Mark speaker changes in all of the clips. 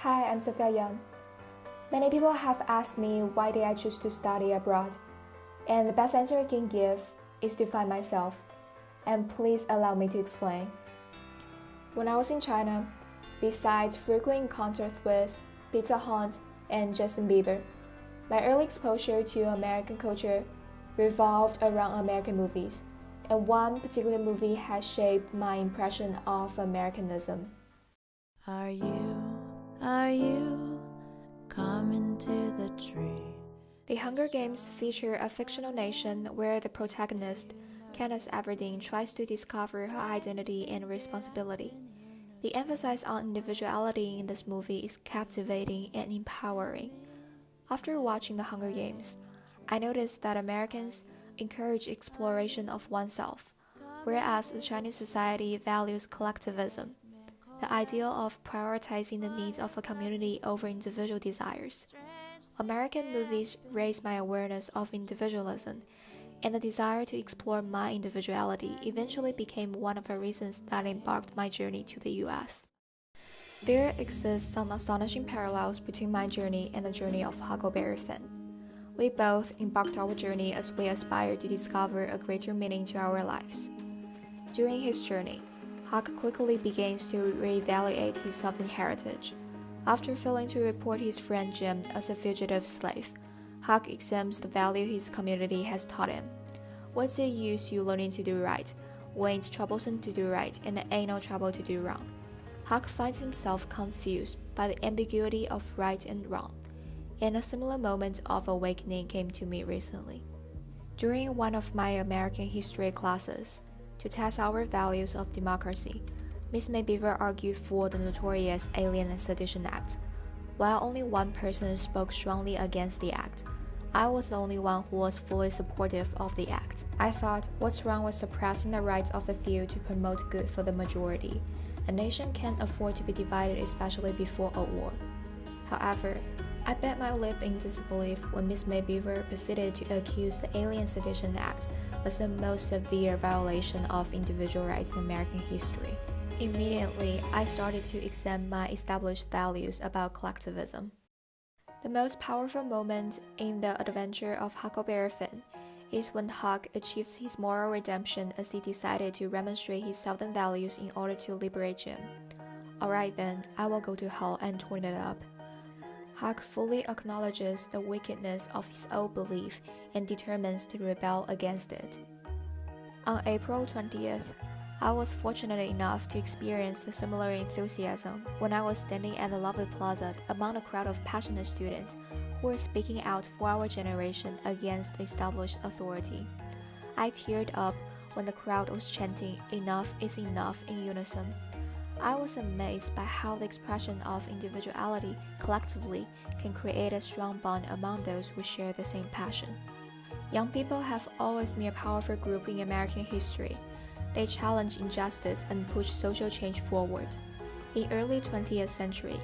Speaker 1: Hi, I'm Sophia Yan. Many people have asked me why did I choose to study abroad, and the best answer I can give is to find myself, and please allow me to explain. When I was in China, besides frequent contact with Pizza Hut and Justin Bieber, my early exposure to American culture revolved around American movies, and one particular movie has shaped my impression of Americanism.
Speaker 2: Are you coming to the tree?
Speaker 1: The Hunger Games feature a fictional nation where the protagonist, Katniss Everdeen, tries to discover her identity and responsibility. The emphasis on individuality in this movie is captivating and empowering. After watching The Hunger Games, I noticed that Americans encourage exploration of oneself, whereas the Chinese society values collectivism, the ideal of prioritizing the needs of a community over individual desires. American movies raised my awareness of individualism, and the desire to explore my individuality eventually became one of the reasons that embarked my journey to the U.S. There exist some astonishing parallels between my journey and the journey of Huckleberry Finn. We both embarked our journey as we aspire to discover a greater meaning to our lives. During his journey, Huck quickly begins to reevaluate his Southern heritage. After failing to report his friend Jim as a fugitive slave, Huck examines the value his community has taught him. What's the use you learning to do right when it's troublesome to do right and it ain't no trouble to do wrong? Huck finds himself confused by the ambiguity of right and wrong, and a similar moment of awakening came to me recently. During one of my American history classes, to test our values of democracy, Ms. Maybeaver argued for the notorious Alien and Sedition Act. While only one person spoke strongly against the act, I was the only one who was fully supportive of the act. I thought, what's wrong with suppressing the rights of the few to promote good for the majority? A nation can't afford to be divided, especially before a war. However, I bit my lip in disbelief when Ms. Maybeaver proceeded to accuse the Alien Sedition Act as the most severe violation of individual rights in American history. Immediately, I started to examine my established values about collectivism. The most powerful moment in the adventure of Huckleberry Finn is when Huck achieves his moral redemption as he decided to remonstrate his Southern values in order to liberate Jim. Alright then, I will go to hell and turn it up. Huck fully acknowledges the wickedness of his old belief and determines to rebel against it. On April 20th, I was fortunate enough to experience the similar enthusiasm when I was standing at the lovely plaza among a crowd of passionate students who were speaking out for our generation against the established authority. I teared up when the crowd was chanting "Enough is enough" in unison. I was amazed by how the expression of individuality collectively can create a strong bond among those who share the same passion. Young people have always been a powerful group in American history. They challenge injustice and push social change forward. In early 20th century,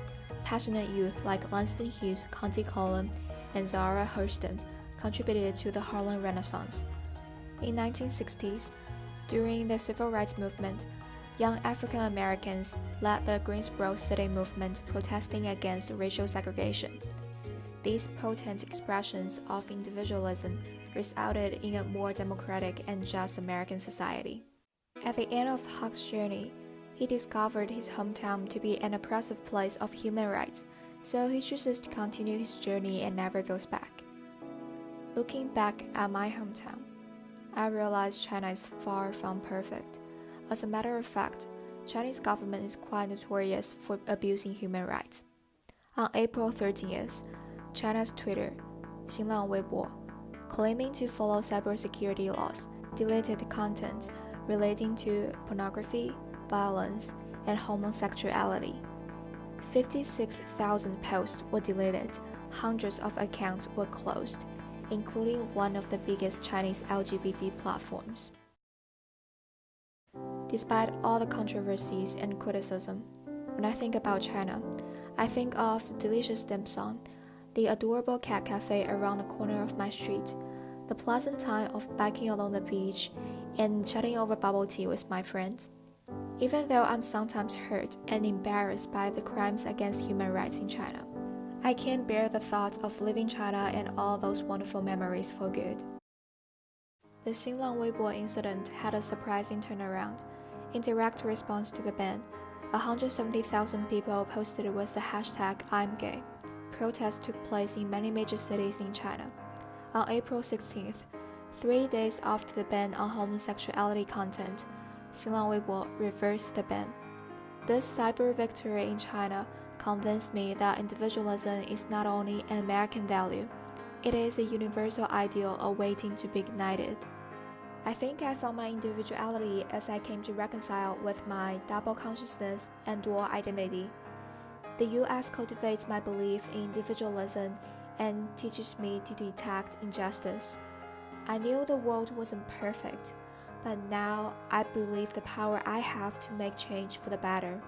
Speaker 1: passionate youth like Langston Hughes, Countee Cullen, and Zara Hurston contributed to the Harlem Renaissance. In 1960s, during the Civil Rights Movement, young African Americans led the Greensboro City movement protesting against racial segregation. These potent expressions of individualism resulted in a more democratic and just American society. At the end of Huck's journey, he discovered his hometown to be an oppressive place of human rights, so he chooses to continue his journey and never goes back. Looking back at my hometown, I realized China is far from perfect. As a matter of fact, Chinese government is quite notorious for abusing human rights. On April 30th, China's Twitter, Xinlang Weibo, claiming to follow cybersecurity laws, deleted content relating to pornography, violence, and homosexuality. 56,000 posts were deleted, hundreds of accounts were closed, including one of the biggest Chinese LGBT platforms. Despite all the controversies and criticism, when I think about China, I think of the delicious dim sum, the adorable cat cafe around the corner of my street, the pleasant time of biking along the beach, and chatting over bubble tea with my friends. even though I'm sometimes hurt and embarrassed by the crimes against human rights in China. I can't bear the thought of leaving China and all those wonderful memories for good. The Xinlang Weibo incident had a surprising turnaround. In direct response to the ban, 170,000 people posted with the hashtag I'm gay. Protests took place in many major cities in China. On April 16th, 3 days after the ban on homosexuality content, Xinlang Weibo reversed the ban. This cyber victory in China convinced me that individualism is not only an American value, it is a universal ideal awaiting to be ignited. I think I found my individuality as I came to reconcile with my double consciousness and dual identity. The U.S. cultivates my belief in individualism and teaches me to detect injustice. I knew the world wasn't perfect, but now I believe the power I have to make change for the better.